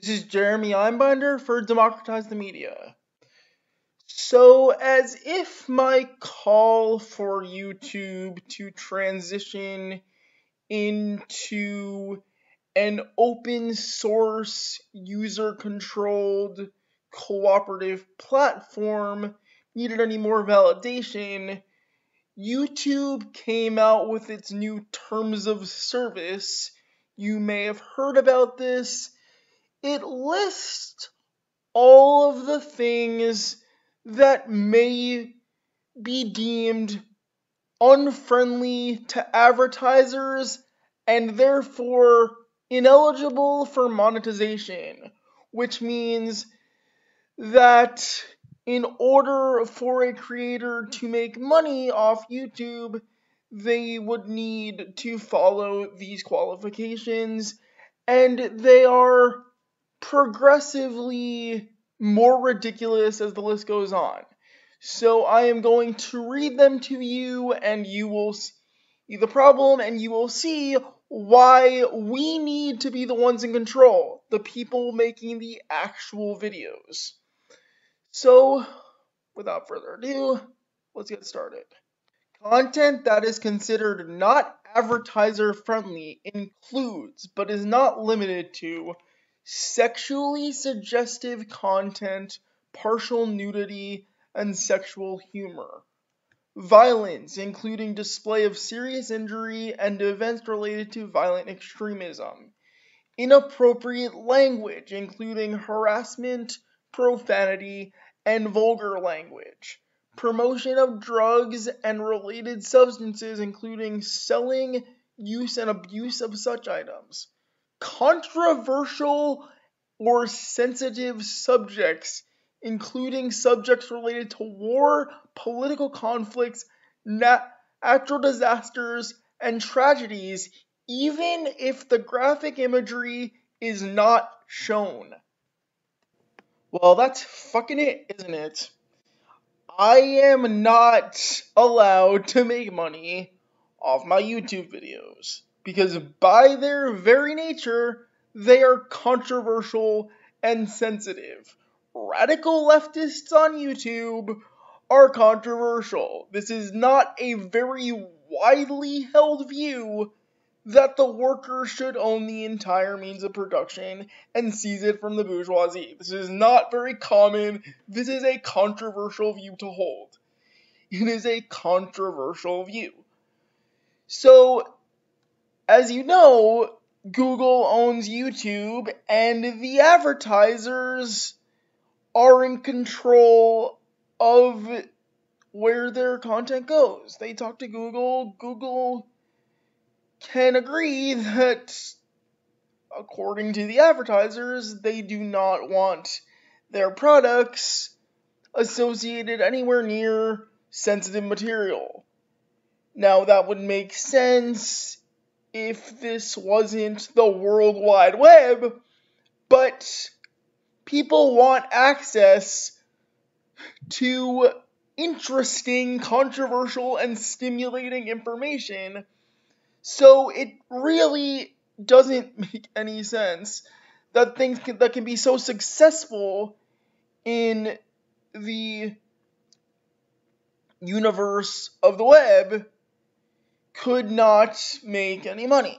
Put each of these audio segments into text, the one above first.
This is Jeremy Einbinder for Democratize the Media. So, as if my call for YouTube to transition into an open source, user controlled, cooperative platform needed any more validation, YouTube came out with its new terms of service. You may have heard about this. It lists all of the things that may be deemed unfriendly to advertisers and therefore ineligible for monetization, which means that in order for a creator to make money off YouTube, they would need to follow these qualifications, and they are progressively more ridiculous as the list goes on. So I am going to read them to you, and you will see the problem, and you will see why we need to be the ones in control, the people making the actual videos. So, without further ado, let's get started. Content that is considered not advertiser friendly includes, but is not limited to, sexually suggestive content, partial nudity, and sexual humor. Violence, including display of serious injury and events related to violent extremism. Inappropriate language, including harassment, profanity, and vulgar language. Promotion of drugs and related substances, including selling, use, and abuse of such items. Controversial or sensitive subjects, including subjects related to war, political conflicts, natural disasters, and tragedies, even if the graphic imagery is not shown. Well, that's fucking it, isn't it? I am not allowed to make money off my YouTube videos because by their very nature, they are controversial and sensitive. Radical leftists on YouTube are controversial. This is not a very widely held view that the worker should own the entire means of production and seize it from the bourgeoisie. This is not very common. This is a controversial view to hold. It is a controversial view. So, as you know, Google owns YouTube, and the advertisers are in control of where their content goes. They talk to Google. Google can agree that, according to the advertisers, they do not want their products associated anywhere near sensitive material. Now, that would make sense if this wasn't the World Wide Web, but people want access to interesting, controversial, and stimulating information. So it really doesn't make any sense that things that can be so successful in the universe of the web could not make any money.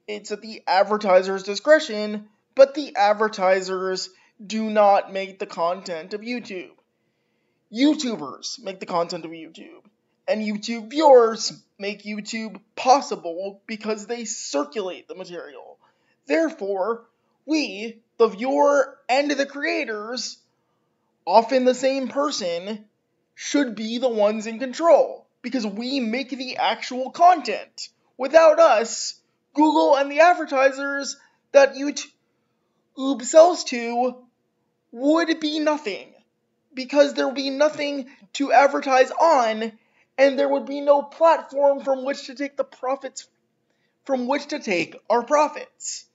It's at the advertiser's discretion, but the advertisers do not make the content of YouTube. YouTubers make the content of YouTube. And YouTube viewers make YouTube possible because they circulate the material. Therefore, we, the viewer and the creators, often the same person, should be the ones in control because we make the actual content. Without us, Google and the advertisers that YouTube sells to would be nothing because there would be nothing to advertise on, and there would be no platform from which to take our profits.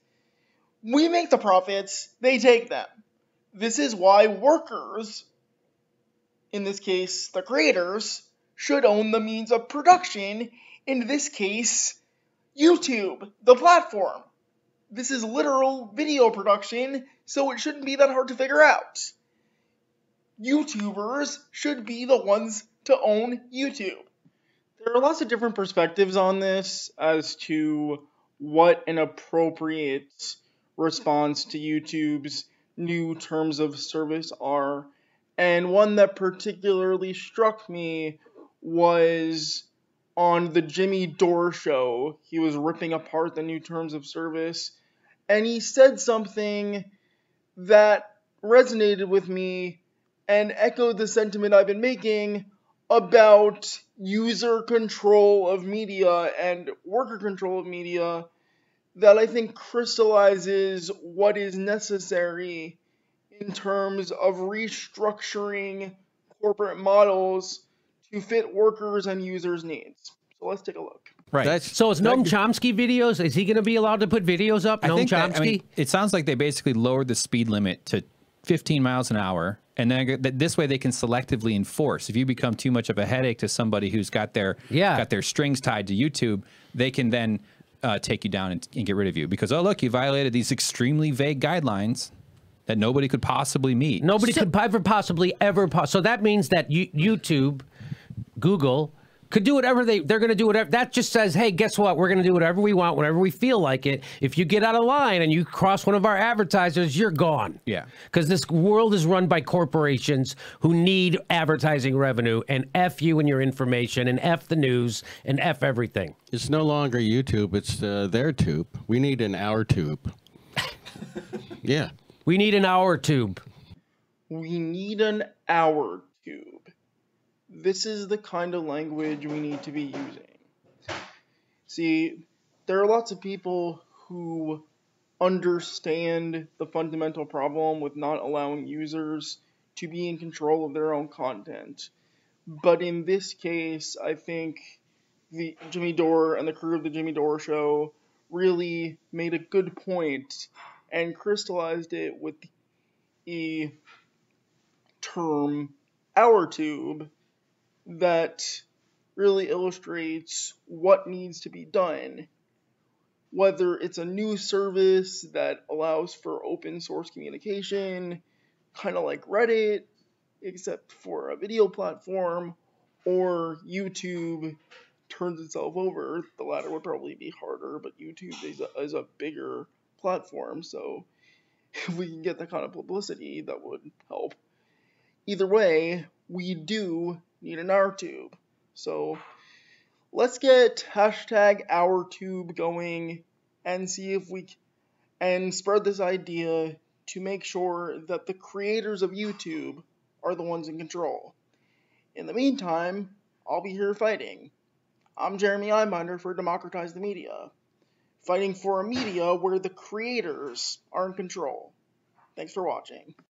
We make the profits, they take them. This is why workers, in this case the creators, should own the means of production, in this case YouTube, the platform. This is literal video production, so it shouldn't be that hard to figure out. YouTubers should be the ones to own YouTube. There are lots of different perspectives on this as to what an appropriate response to YouTube's new terms of service are, and one that particularly struck me was on the Jimmy Dore show. He was ripping apart the new terms of service, and he said something that resonated with me and echoed the sentiment I've been making about user control of media and worker control of media, that I think crystallizes what is necessary in terms of restructuring corporate models to fit workers' and users' needs. So let's take a look. Right. So is Noam Chomsky videos? Is he going to be allowed to put videos up? Noam Chomsky? It sounds like they basically lowered the speed limit to 15 miles an hour. And then this way they can selectively enforce. If you become too much of a headache to somebody who's got their strings tied to YouTube, they can then take you down and get rid of you. Because, oh, look, you violated these extremely vague guidelines that nobody could possibly meet. Nobody could possibly ever. So that means that YouTube, Google, could do whatever they're going to do. Whatever that just says, hey, guess what? We're going to do whatever we want, whenever we feel like it. If you get out of line and you cross one of our advertisers, you're gone. Yeah. Because this world is run by corporations who need advertising revenue, and F you and your information, and F the news, and F everything. It's no longer YouTube. It's their tube. We need an OurTube. Yeah. We need an OurTube. We need an OurTube. This is the kind of language we need to be using. See, there are lots of people who understand the fundamental problem with not allowing users to be in control of their own content. But in this case, I think the Jimmy Dore and the crew of the Jimmy Dore show really made a good point and crystallized it with the term OurTube that really illustrates what needs to be done. Whether it's a new service that allows for open source communication, kind of like Reddit, except for a video platform, or YouTube turns itself over. The latter would probably be harder, but YouTube is a bigger platform, so if we can get that kind of publicity, that would help. Either way, we do need an OurTube. So let's get hashtag OurTube going and see if we and spread this idea to make sure that the creators of YouTube are the ones in control. In the meantime, I'll be here fighting. I'm Jeremy Einbinder for Democratize the Media, fighting for a media where the creators are in control. Thanks for watching.